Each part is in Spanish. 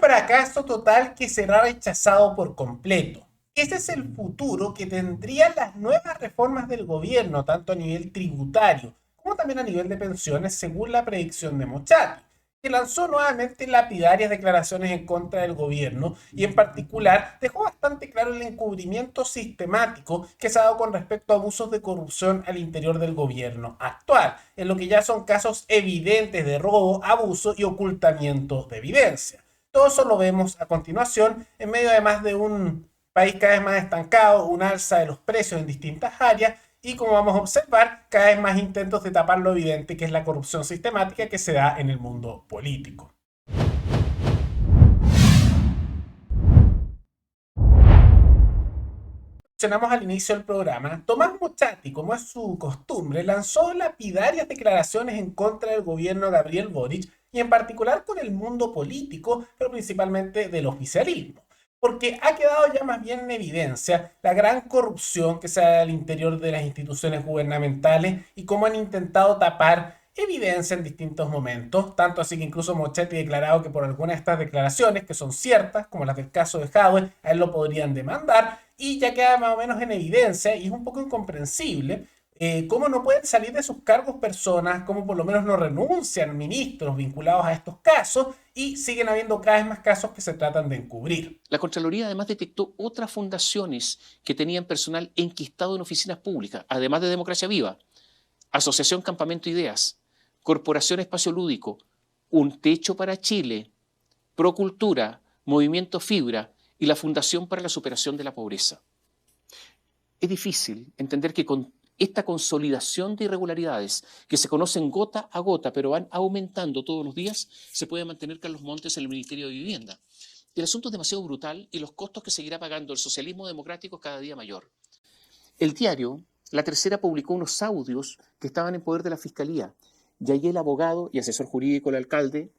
fracaso total que será rechazado por completo. Ese es el futuro que tendrían las nuevas reformas del gobierno, tanto a nivel tributario como también a nivel de pensiones, según la predicción de Mochati, que lanzó nuevamente lapidarias declaraciones en contra del gobierno y en particular dejó bastante claro el encubrimiento sistemático que se ha dado con respecto a abusos de corrupción al interior del gobierno actual, en lo que ya son casos evidentes de robo, abuso y ocultamiento de evidencia. Todo eso lo vemos a continuación en medio además de un país cada vez más estancado, un alza de los precios en distintas áreas y como vamos a observar, cada vez más intentos de tapar lo evidente que es la corrupción sistemática que se da en el mundo político. Mencionamos al inicio del programa, Tomás Mochati, como es su costumbre, lanzó lapidarias declaraciones en contra del gobierno de Gabriel Boric y en particular con el mundo político, pero principalmente del oficialismo. Porque ha quedado ya más bien en evidencia la gran corrupción que se da al interior de las instituciones gubernamentales y cómo han intentado tapar evidencia en distintos momentos, tanto así que incluso Mochetti ha declarado que por algunas de estas declaraciones, que son ciertas, como las del caso de Jadwe, a él lo podrían demandar, y ya queda más o menos en evidencia, y es un poco incomprensible, cómo no pueden salir de sus cargos personas, cómo por lo menos no renuncian ministros vinculados a estos casos, y siguen habiendo cada vez más casos que se tratan de encubrir. La Contraloría además detectó otras fundaciones que tenían personal enquistado en oficinas públicas, además de Democracia Viva, Asociación Campamento Ideas, Corporación Espacio Lúdico, Un Techo para Chile, Procultura, Movimiento Fibra y la Fundación para la Superación de la Pobreza. Es difícil entender que con esta consolidación de irregularidades que se conocen gota a gota, pero van aumentando todos los días, se puede mantener Carlos Montes en el Ministerio de Vivienda. El asunto es demasiado brutal y los costos que seguirá pagando el socialismo democrático es cada día mayor. El diario La Tercera publicó unos audios que estaban en poder de la Fiscalía y ahí el abogado y asesor jurídico del alcalde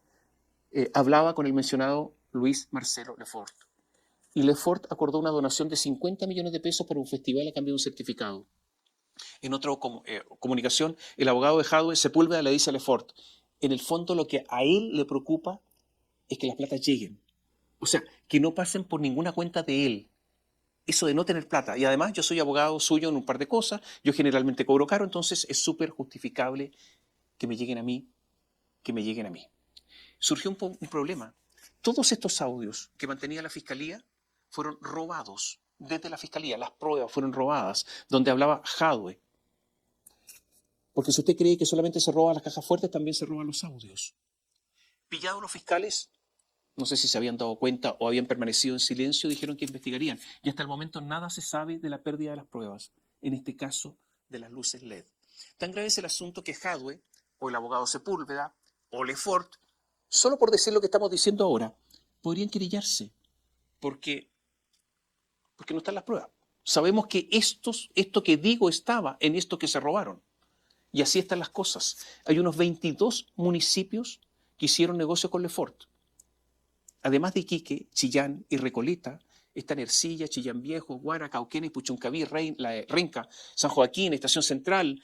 hablaba con el mencionado Luis Marcelo Lefort. Y Lefort acordó una donación de 50 millones de pesos para un festival a cambio de un certificado. En otra comunicación, el abogado de Jadwe Sepúlveda le dice a Lefort, en el fondo lo que a él le preocupa es que las platas lleguen. O sea, que no pasen por ninguna cuenta de él. Eso de no tener plata. Y además yo soy abogado suyo en un par de cosas, yo generalmente cobro caro, entonces es súper justificable que me lleguen a mí, Surgió un problema. Todos estos audios que mantenía la Fiscalía fueron robados desde la Fiscalía. Las pruebas fueron robadas, donde hablaba Jadwe. Porque si usted cree que solamente se roban las cajas fuertes, también se roban los audios. Pillados los fiscales, no sé si se habían dado cuenta o habían permanecido en silencio, dijeron que investigarían. Y hasta el momento nada se sabe de la pérdida de las pruebas, en este caso de las luces LED. Tan grave es el asunto que Jadwe, o el abogado Sepúlveda, o Lefort, solo por decir lo que estamos diciendo ahora, podrían querellarse, porque no están las pruebas. Sabemos que esto que digo estaba en esto que se robaron. Y así están las cosas. Hay unos 22 municipios que hicieron negocio con Lefort. Además de Iquique, Chillán y Recoleta, están Ercilla, Chillán Viejo, Guara, Cauquenes, Puchuncaví, Renca, San Joaquín, Estación Central,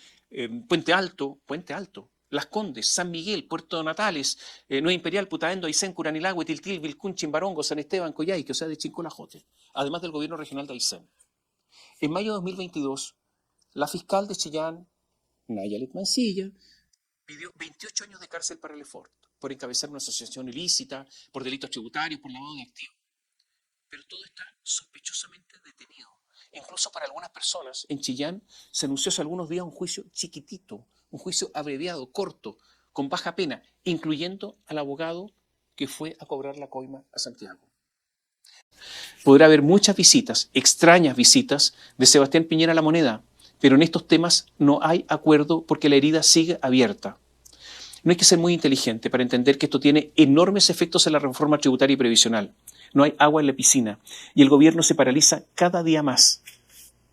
Puente Alto, Las Condes, San Miguel, Puerto Natales, Nueva Imperial, Putaendo, Aysén, Curanilahue, Tiltil, Vilcún, Chimbarongo, San Esteban, Coyhaique, o sea, de Chincolajote, además del gobierno regional de Aysén. En mayo de 2022, la fiscal de Chillán, Nayalet Mancilla, pidió 28 años de cárcel para Lefort por encabezar una asociación ilícita, por delitos tributarios, por lavado de activos. Pero todo está sospechosamente detenido. Incluso para algunas personas en Chillán se anunció hace algunos días un juicio chiquitito, un juicio abreviado, corto, con baja pena, incluyendo al abogado que fue a cobrar la coima a Santiago. Podrá haber muchas visitas, extrañas visitas, de Sebastián Piñera a La Moneda, pero en estos temas no hay acuerdo porque la herida sigue abierta. No hay que ser muy inteligente para entender que esto tiene enormes efectos en la reforma tributaria y previsional. No hay agua en la piscina y el gobierno se paraliza cada día más.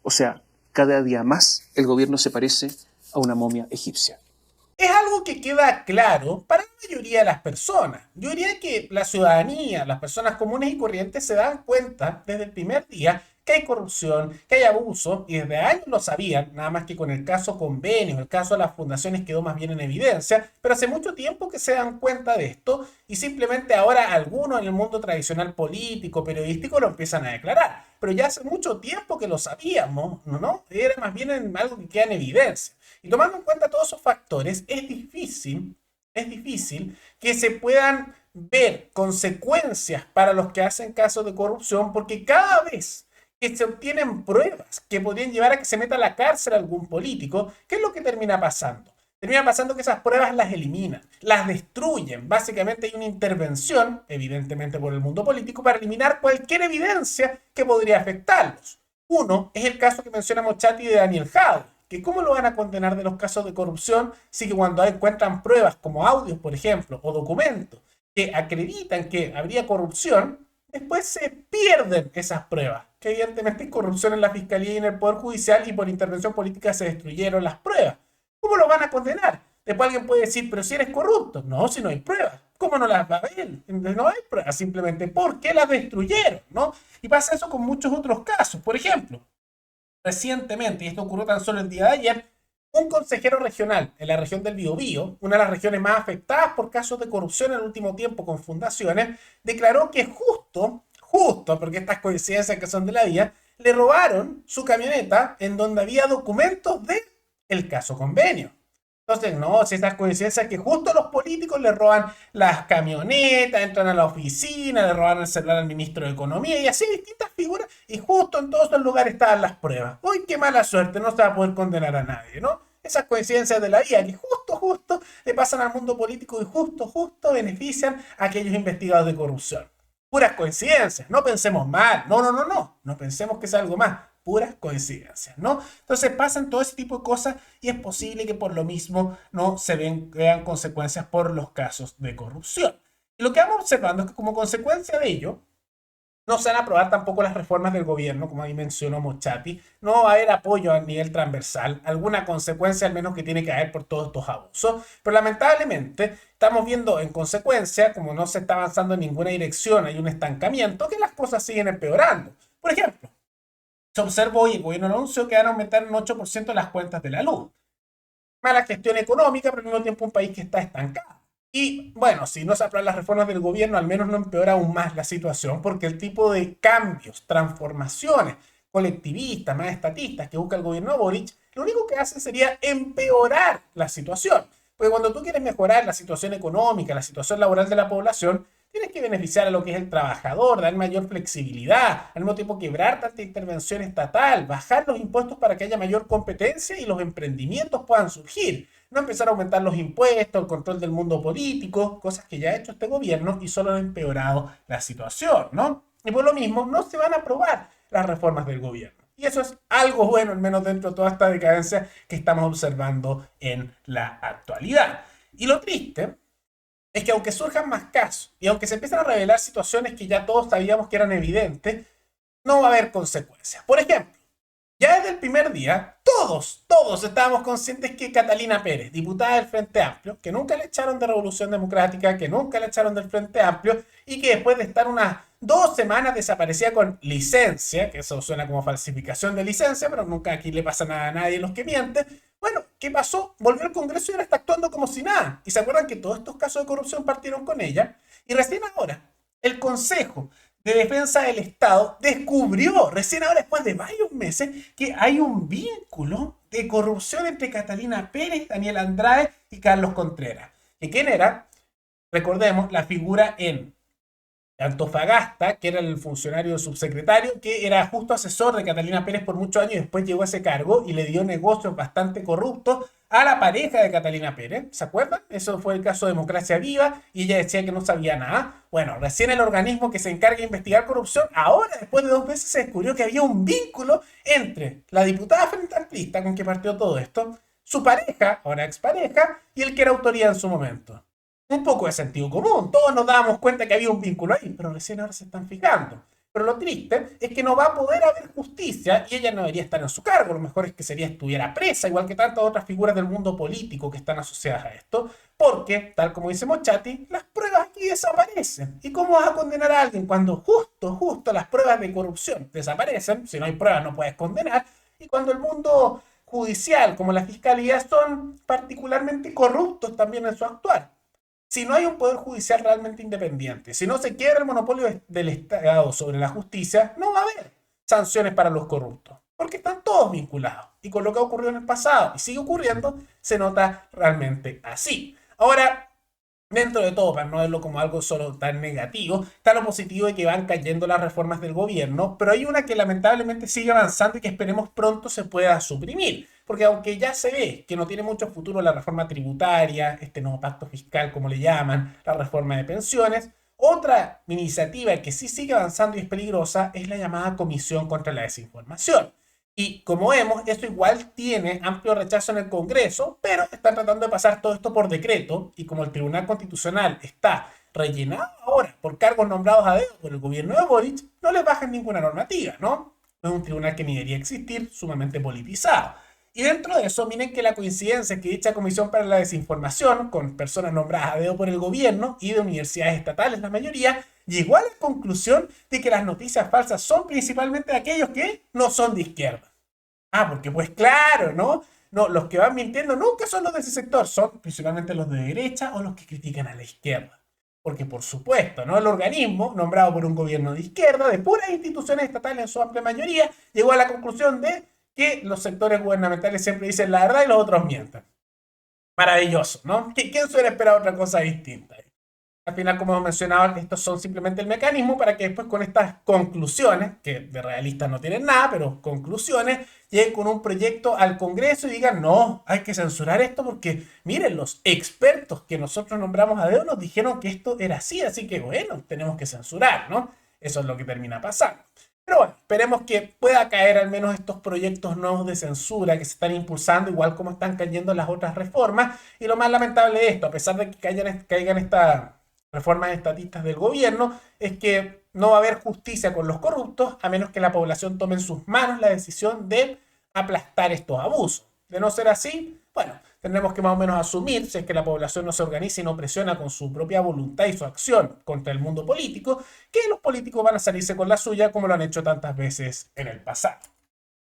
O sea, cada día más el gobierno se parece a una momia egipcia. es algo que queda claro para la mayoría de las personas. Yo diría que la ciudadanía, las personas comunes y corrientes se dan cuenta desde el primer día que hay corrupción, que hay abuso, y desde años lo sabían, nada más que con el caso convenios, el caso de las fundaciones quedó más bien en evidencia, pero hace mucho tiempo que se dan cuenta de esto y simplemente ahora algunos en el mundo tradicional político, periodístico lo empiezan a declarar. Pero ya hace mucho tiempo que lo sabíamos, ¿no? Era más bien algo que queda en evidencia. Y tomando en cuenta todos esos factores, es difícil que se puedan ver consecuencias para los que hacen casos de corrupción, porque cada vez que se obtienen pruebas que podrían llevar a que se meta a la cárcel algún político, ¿qué es lo que termina pasando? Termina pasando que esas pruebas las eliminan, las destruyen. Básicamente hay una intervención, evidentemente por el mundo político, para eliminar cualquier evidencia que podría afectarlos. Uno es el caso que menciona Mochati de Daniel Jadwe, que cómo lo van a condenar de los casos de corrupción si que cuando encuentran pruebas como audios, por ejemplo, o documentos que acreditan que habría corrupción, después se pierden esas pruebas, que evidentemente hay corrupción en la Fiscalía y en el Poder Judicial y por intervención política se destruyeron las pruebas. ¿Cómo lo van a condenar? Después alguien puede decir, pero si eres corrupto. No, si no hay pruebas. ¿Cómo no las va a ver? No hay pruebas, simplemente porque las destruyeron, ¿no? Y pasa eso con muchos otros casos. Por ejemplo, recientemente, y esto ocurrió tan solo el día de ayer, un consejero regional en la región del Biobío, una de las regiones más afectadas por casos de corrupción en el último tiempo con fundaciones, declaró que justo, porque estas coincidencias que son de la vida, le robaron su camioneta en donde había documentos de el caso convenio. Entonces, no, si estas coincidencias que justo los políticos le roban las camionetas, entran a la oficina, le roban el celular al ministro de Economía y así distintas figuras, y justo en todos los lugares estaban las pruebas. ¡Uy, qué mala suerte! No se va a poder condenar a nadie, ¿no? Esas coincidencias de la vida que justo le pasan al mundo político y justo benefician a aquellos investigados de corrupción. Puras coincidencias, no pensemos mal, no pensemos que es algo más, puras coincidencias, ¿no? Entonces pasan todo ese tipo de cosas y es posible que por lo mismo no se vean consecuencias por los casos de corrupción. Y lo que vamos observando es que como consecuencia de ello, no se van a aprobar tampoco las reformas del gobierno, como ahí mencionó Mochati. No va a haber apoyo a nivel transversal, alguna consecuencia al menos que tiene que haber por todos estos abusos. Pero lamentablemente estamos viendo en consecuencia, como no se está avanzando en ninguna dirección, hay un estancamiento, que las cosas siguen empeorando. Por ejemplo, se observó y el gobierno anunció que van a aumentar un 8% las cuentas de la luz. Mala gestión económica, pero al mismo tiempo un país que está estancado. Y bueno, si no se aprueban las reformas del gobierno, al menos no empeora aún más la situación, porque el tipo de cambios, transformaciones colectivistas, más estatistas que busca el gobierno de Boric, lo único que hace sería empeorar la situación. Porque cuando tú quieres mejorar la situación económica, la situación laboral de la población, tienes que beneficiar a lo que es el trabajador, dar mayor flexibilidad, al mismo tiempo quebrar tanta intervención estatal, bajar los impuestos para que haya mayor competencia y los emprendimientos puedan surgir. No empezar a aumentar los impuestos, el control del mundo político, cosas que ya ha hecho este gobierno y solo han empeorado la situación, ¿no? Y por lo mismo no se van a aprobar las reformas del gobierno. Y eso es algo bueno, al menos dentro de toda esta decadencia que estamos observando en la actualidad. Y lo triste es que aunque surjan más casos y aunque se empiecen a revelar situaciones que ya todos sabíamos que eran evidentes, no va a haber consecuencias. Por ejemplo, ya desde el primer día, todos estábamos conscientes que Catalina Pérez, diputada del Frente Amplio, que nunca le echaron de Revolución Democrática, que nunca le echaron del Frente Amplio y que después de estar unas 2 semanas desaparecía con licencia, que eso suena como falsificación de licencia, pero nunca aquí le pasa nada a nadie los que mienten. Bueno, ¿qué pasó? Volvió al Congreso y ahora está actuando como si nada. ¿Y se acuerdan que todos estos casos de corrupción partieron con ella? Y recién ahora, el Consejo de Defensa del Estado descubrió, recién ahora después de varios meses, que hay un vínculo de corrupción entre Catalina Pérez, Daniel Andrade y Carlos Contreras. ¿Y quién era? Recordemos la figura en Antofagasta, que era el funcionario subsecretario, que era justo asesor de Catalina Pérez por muchos años y después llegó a ese cargo y le dio negocios bastante corruptos a la pareja de Catalina Pérez. ¿Se acuerdan? Eso fue el caso de Democracia Viva y ella decía que no sabía nada. Bueno, recién el organismo que se encarga de investigar corrupción, ahora después de 2 meses se descubrió que había un vínculo entre la diputada frente amplista con que partió todo esto, su pareja, ahora expareja, y el que era autoría en su momento. Un poco de sentido común. Todos nos dábamos cuenta que había un vínculo ahí, pero recién ahora se están fijando. Pero lo triste es que no va a poder haber justicia y ella no debería estar en su cargo. Lo mejor es que sería estuviera presa, igual que tantas otras figuras del mundo político que están asociadas a esto, porque, tal como dice Mochati, las pruebas aquí desaparecen. ¿Y cómo vas a condenar a alguien cuando justo las pruebas de corrupción desaparecen? Si no hay pruebas no puedes condenar. Y cuando el mundo judicial, como la fiscalía, son particularmente corruptos también en su actuar. Si no hay un poder judicial realmente independiente, si no se quiebra el monopolio del Estado sobre la justicia, no va a haber sanciones para los corruptos, porque están todos vinculados. Y con lo que ha ocurrido en el pasado y sigue ocurriendo, se nota realmente así. Ahora, dentro de todo, para no verlo como algo solo tan negativo, está lo positivo de que van cayendo las reformas del gobierno, pero hay una que lamentablemente sigue avanzando y que esperemos pronto se pueda suprimir. Porque aunque ya se ve que no tiene mucho futuro la reforma tributaria, este nuevo pacto fiscal como le llaman, la reforma de pensiones, otra iniciativa que sí sigue avanzando y es peligrosa es la llamada Comisión contra la Desinformación. Y como vemos, esto igual tiene amplio rechazo en el Congreso, pero están tratando de pasar todo esto por decreto y como el Tribunal Constitucional está rellenado ahora por cargos nombrados a dedo por el gobierno de Boric, no les bajan ninguna normativa, ¿no? Es un tribunal que ni debería existir, sumamente politizado. Y dentro de eso, miren que la coincidencia es que dicha Comisión para la Desinformación, con personas nombradas a dedo por el gobierno y de universidades estatales, la mayoría, llegó a la conclusión de que las noticias falsas son principalmente aquellos que no son de izquierda. Ah, porque pues claro, ¿no? No, los que van mintiendo nunca son los de ese sector, son principalmente los de derecha o los que critican a la izquierda. Porque por supuesto, ¿no? El organismo, nombrado por un gobierno de izquierda, de puras instituciones estatales en su amplia mayoría, llegó a la conclusión de que los sectores gubernamentales siempre dicen la verdad y los otros mienten. Maravilloso, ¿no? ¿Quién suele esperar otra cosa distinta? Al final, como hemos mencionado, estos son simplemente el mecanismo para que después con estas conclusiones, que de realistas no tienen nada, pero conclusiones, lleguen con un proyecto al Congreso y digan, no, hay que censurar esto porque, miren, los expertos que nosotros nombramos a dedo nos dijeron que esto era así que bueno, tenemos que censurar, ¿no? Eso es lo que termina pasando. Pero bueno, esperemos que pueda caer al menos estos proyectos nuevos de censura que se están impulsando, igual como están cayendo las otras reformas. Y lo más lamentable de esto, a pesar de que caigan estas reformas estatistas del gobierno, es que no va a haber justicia con los corruptos a menos que la población tome en sus manos la decisión de aplastar estos abusos. De no ser así, bueno, tendremos que más o menos asumir, si es que la población no se organiza y no presiona con su propia voluntad y su acción contra el mundo político, que los políticos van a salirse con la suya como lo han hecho tantas veces en el pasado.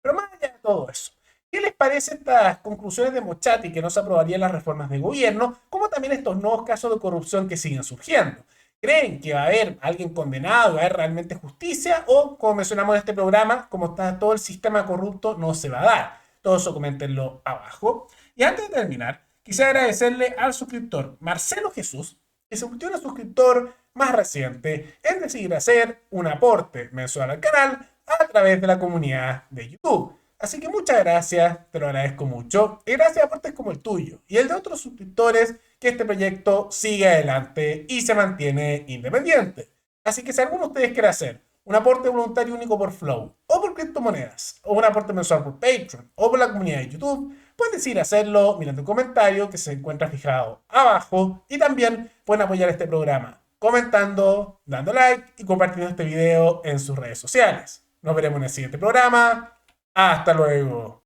Pero más allá de todo eso, ¿qué les parece estas conclusiones de Mochati que no se aprobarían las reformas de gobierno, como también estos nuevos casos de corrupción que siguen surgiendo? ¿Creen que va a haber alguien condenado, va a haber realmente justicia? O, como mencionamos en este programa, como está todo el sistema corrupto, no se va a dar. Todo eso coméntenlo abajo. Y antes de terminar, quisiera agradecerle al suscriptor Marcelo Jesús, que se convirtió en el suscriptor más reciente en decidir hacer un aporte mensual al canal a través de la comunidad de YouTube. Así que muchas gracias, te lo agradezco mucho. Y gracias a aportes como el tuyo y el de otros suscriptores, que este proyecto sigue adelante y se mantiene independiente. Así que si alguno de ustedes quiere hacer un aporte voluntario único por Flow, o por criptomonedas, o un aporte mensual por Patreon, o por la comunidad de YouTube, pueden decidir hacerlo mirando el comentario que se encuentra fijado abajo. Y también pueden apoyar este programa comentando, dando like y compartiendo este video en sus redes sociales. Nos veremos en el siguiente programa. Hasta luego.